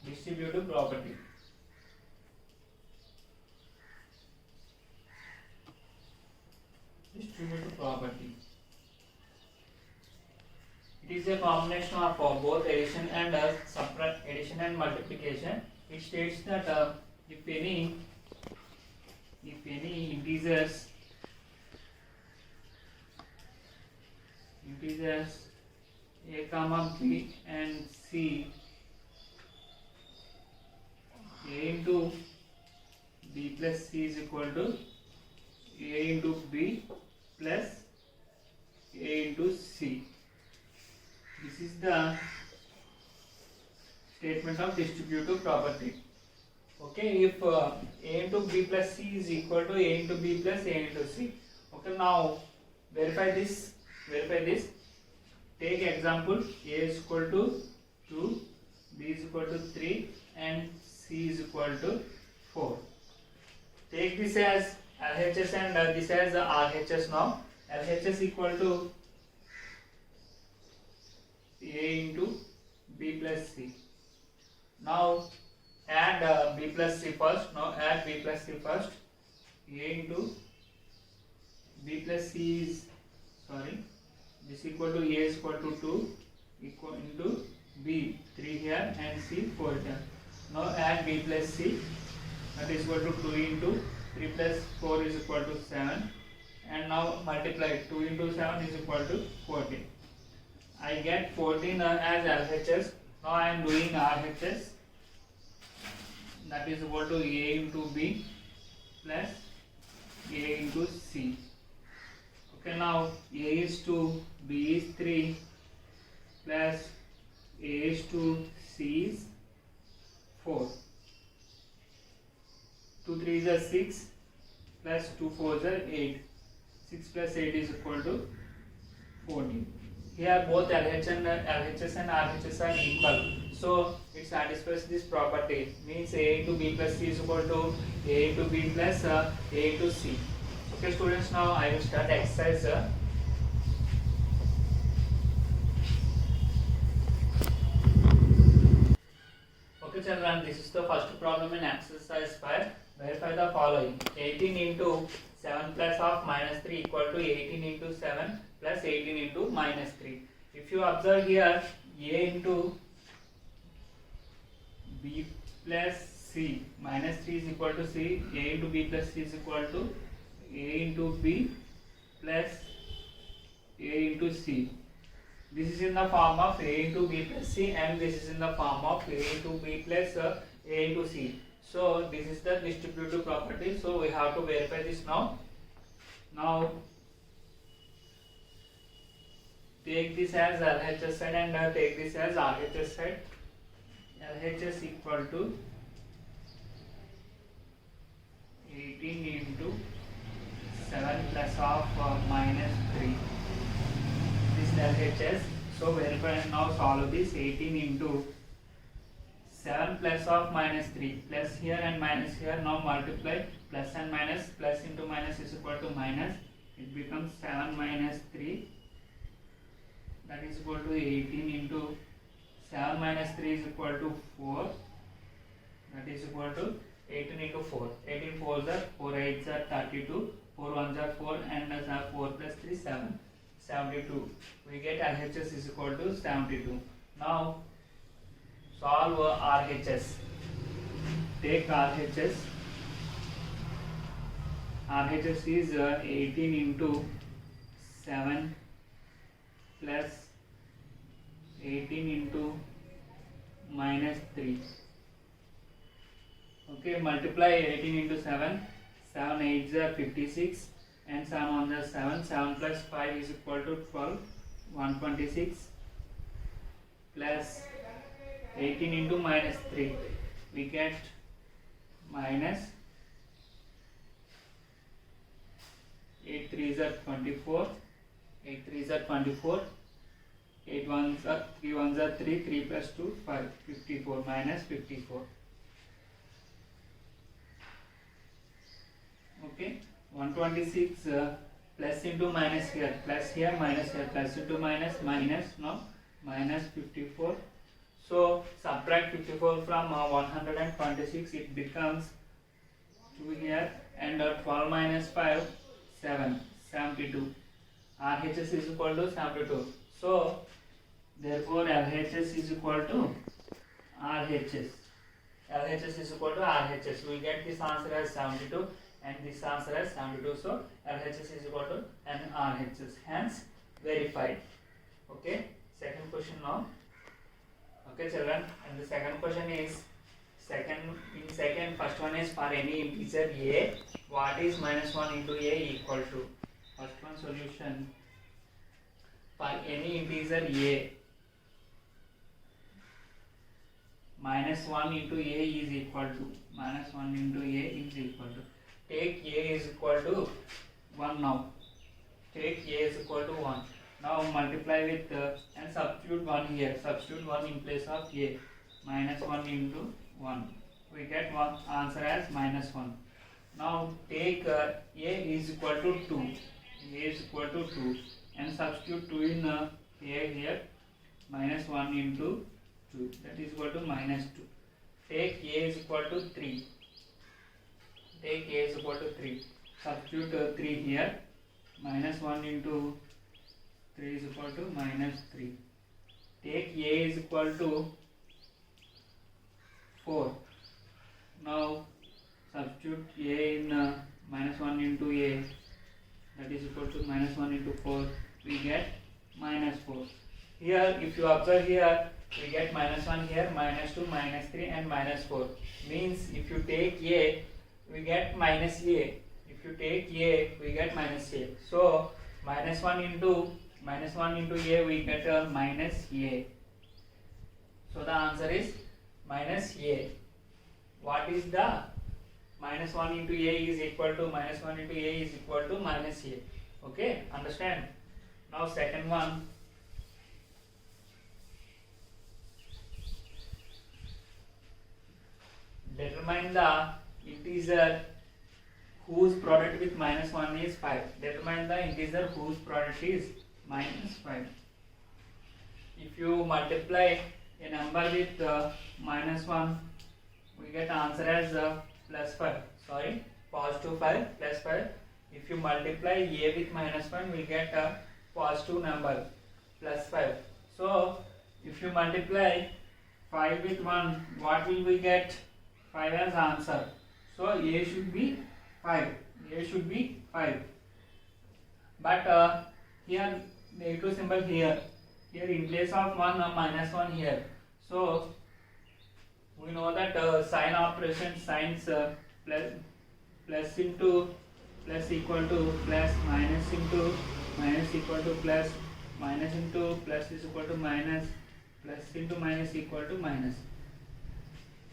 Distributive property. Distributive property. It is a combination of both addition and addition and multiplication. It states that if any integers a comma b and c, a into b plus c is equal to a into b plus a into c. This is the statement of distributive property. Okay, if a into b plus c is equal to a into b plus a into c. Okay, now verify this. Take example, a is equal to 2, b is equal to 3 and c is equal to 4. Take this as LHS and this as RHS now. LHS equal to a into b plus c. Now add b plus c first. A into b plus c is, this equal to a is equal to 2 equal into b 3 here and c 4 here. Now add b plus c, that is equal to 2 into 3 plus 4 is equal to 7, and now multiply 2 into 7 is equal to 14. I get 14 as LHS. Now I am doing RHS, that is equal to a into b plus a into c. Okay, now a is 2, b is 3 plus a is 2, c is 4. 2 3 is 6 plus 2 4 is 8. 6 plus 8 is equal to 14. Here both LHS and RHS are equal, so it satisfies this property. Means a into b plus c is equal to a into b plus a into c. Okay students, now I will start exercise. Okay children, this is the first problem in exercise 5. Verify the following. 18 into 7 plus of minus 3 equal to 18 into 7 plus 18 into minus 3. If you observe here, a into b plus c, minus 3 is equal to c, a into b plus c is equal to a into b plus a into c. This is in the form of a into b plus c, and this is in the form of a into b plus a into c. So this is the distributive property, so we have to verify this now. Now take this as LHS side and take this as RHS side. LHS equal to 18 into 7 plus of minus 3. This is LHS. So verify and now solve this. 18 into 7 plus of minus 3, plus here and minus here. Now multiply plus and minus, plus into minus is equal to minus. It becomes 7 minus 3, that is equal to 18 into 7 minus 3 is equal to 4, that is equal to 18 into 4. 18 4s are 4 8s are 32, 4 1s are 4 and 4 plus 3 7, 72. We get LHS is equal to 72. Now solve RHS. Take RHS. RHS is 18 into 7 plus 18 into minus 3. Okay, multiply 18 into 7. 7 8s are 56 and 7 1s are 7. 7 plus 5 is equal to 12. 126 plus 18 into minus 3. We get minus 8 3s are 24. 8 3s are 24. 8 1s are 3 1s are 3. 3 plus 2 5. 54 minus 54. Okay, 126 plus into minus here, plus here minus here, plus into minus, minus now minus 54. So subtract 54 from 126, it becomes 2 here, and 12 minus 5, 7, 72. RHS is equal to 72. So therefore LHS is equal to RHS. LHS is equal to RHS. We get this answer as 72 and this answer as 72. So LHS is equal to an RHS. Hence verified. Okay. Second question now. Okay, children. And the second question is first one is for any integer a, what is minus 1 into a equal to? First one solution. For any integer a, minus 1 into a is equal to, minus 1 into a is equal to, take a is equal to 1 now. Take a is equal to 1. Now multiply with and substitute 1 here. Substitute 1 in place of a. Minus 1 into 1. We get one answer as minus 1. Now take a is equal to 2. A is equal to 2. And substitute 2 in a here. Minus 1 into 2. That is equal to minus 2. Take a is equal to 3. Take a is equal to 3. Substitute 3 here. Minus 1 into 3 is equal to minus 3. Take a is equal to 4. Now substitute a in minus 1 into a, that is equal to minus 1 into 4. We get minus 4. Here if you observe here, we get minus 1 here, minus 2, minus 3 and minus 4. Means if you take a, we get minus a. If you take a, we get minus a. So minus 1 into a, we get a minus a. So the answer is minus a. What is the minus 1 into a is equal to, minus 1 into a is equal to minus a. Okay, understand? Now second one. Determine the integer whose product with minus 1 is 5. Determine the integer whose product is minus 5. If you multiply a number with minus 1, we get answer as plus 5. Sorry, positive 5 plus 5. If you multiply a with minus 1, we get a positive number plus 5. So if you multiply 5 with 1, what will we get? 5 as answer. So a should be 5. A should be 5. But here negative symbol here. Here in place of 1, minus 1 here. So we know that sign operation, signs plus into plus equal to plus, minus into minus equal to plus, minus into plus is equal to minus, plus into minus equal to minus.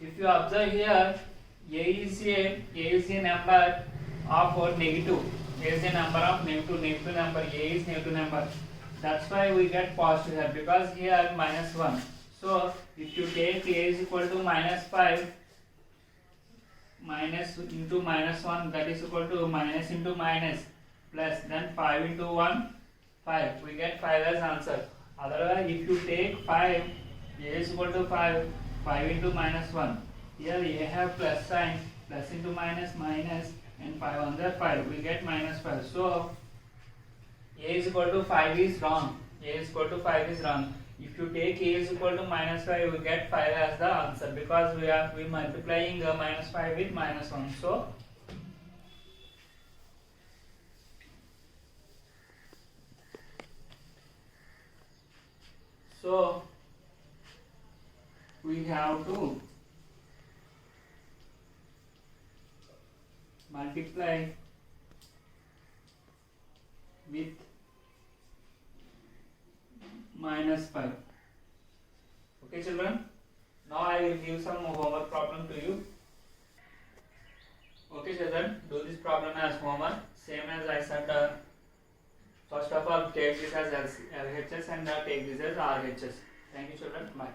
If you observe here, a is a number of negative. A is a number of negative number. A is negative number. That's why we get positive here, because here minus 1. So if you take a is equal to minus 5, minus into minus 1, that is equal to minus into minus, plus, then 5 into 1, 5. We get 5 as answer. Otherwise, if you take 5, a is equal to 5, 5 into minus 1. Here a have plus sign, plus into minus, minus, and 5 on the 5. We get minus 5. So a is equal to 5 is wrong. A is equal to 5 is wrong. If you take a is equal to minus 5, we get 5 as the answer, because we multiplying minus 5 with minus 1. So we have to multiply with minus 5. Okay, children. Now I will give some homework problem to you. Okay, children. Do this problem as homework. Same as I said. First of all, take this as LHS and take this as RHS. Thank you, children. Bye.